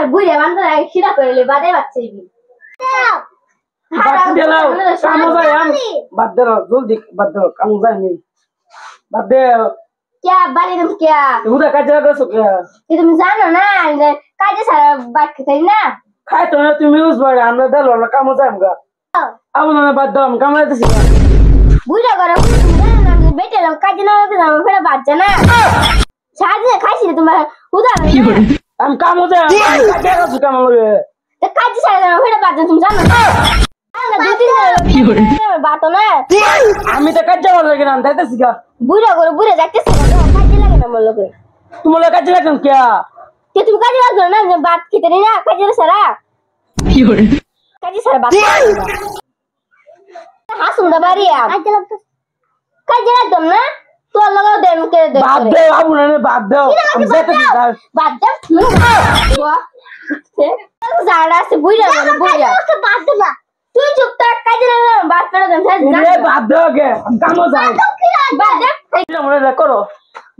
আমার বুইরে বান্দা খিদা কইলে বাদে বাচ্চাইবি বাদ দিলাও কাম যায় বাদ দাও জলদি বাদ দাও কাম যায় নি বাদ দাও क्या बारी तुम क्या উদা কাজ করছো কে ये तुम जानो ना काजे सारा बात करते ना খাই তো না তুমি ইউজ করে আমরা দাও না কাম যায় আমগা আবু না বাদ দাও কাম যাইতেছি বুইরা করে না বেটে লোক काजे ना तो हम फिर बात जाना साजे खाइছি তোমার উদা আমি কাম যায় কাজ করছো কাম লাগে तो काजे सारा फिर बात तुम जानो ना बात ना আমি তো কাজ যাওয়ার লাগে না যাইতেছি গা বুইরা করে বুইরা যাইতেছে কাজে লাগে না মোর লোকে তোমার কাজ লাগেন কে que तुम काजे लागो ना बात खेते नहीं ना काजे सारा काजे सारा बात हाँ सुन बारी यार काजे लागो ना तो लगाओ दे मुके दे বাদ দাও আবু না বাদ দাও আমি যাইতেছি बात दे ज़्यादा से बुइरा बात दे ना तू चुप तक काजे लगा बात करो तुम এ বাদ দাও কে কাম যায় बात दे এটা মনে করো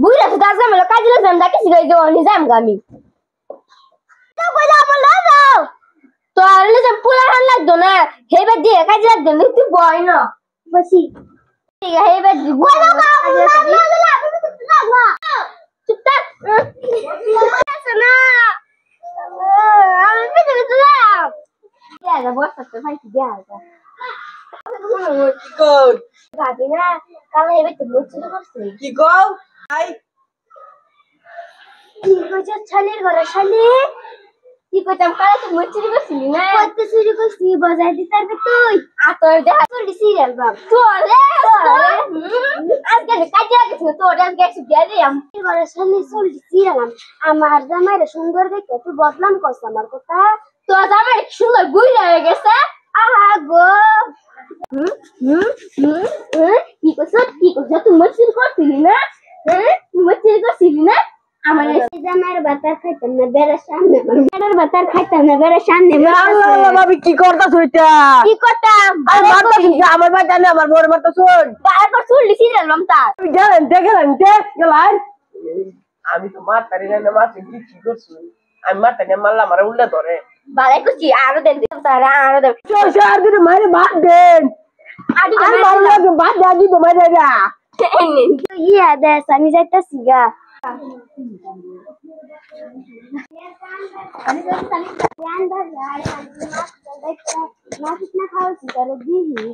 बुइरा से दास में काजे लगा हम दाके सिगाई जो निजाम गामी तो बजा बोलो जाओ तो आरले जब पूरा हन लग दो ना हे बे दे काजे लग दे तू बॉय ना बसी ठीक है हे बे बोलो का चुप तक सुना আমি ভিতরে চলে যা বস করতে ভাই কি যা কোড ভাবি না কাল হেবে তো মুচি করছে কি কও আই কি কইছ ছালের ঘরে ছালে কি কইতাম কাল তো মুচি করছিলি না কত চুরি করছি বাজাই দিতার তুই আতর দেখা তোর সিরিয়াল বাপ তোরে আজকে কাজে গেছিস তোর আজকে একটু গেলি আমি ঘরে ছালে চল সিরিয়াল আমার জামাইরে সুন্দর দেখে তুই বদনাম করছ আমার কথা তো জামাই সুন্দর গুইরা হয়ে গেছে আহা গো কি কইছ তুই মুচি করছিলি না মুচি করছিলি না আমার জামাইর বাতার খাইতাম না বেড়ার সামনে বেড়ার বাতার খাইতাম না বেড়ার সামনে আল্লাহ ভাবি কি করতাছ ওইটা কি করতাম আর মারতাছ আমার ভাই জানে আমার বড় মারতাছ তারপর চুল্লি সিরিয়াল বামতা তুমি জানেন দেখেন গেলাম আমি তো মারতারি না মারতে কি করছ আমি মারতারি মারলাম আর উল্টা ধরে বালাই কুচি আরো দেন তারা আরো দেন চার দিন মারে বাদ দেন আদি আর মারলে বাদ দে আদি তো মারে না ইয়া দেশ আমি যাইতাছি গা আমি তো জানি ধ্যান ধর আর না কিতনা খাওছি করে দিহি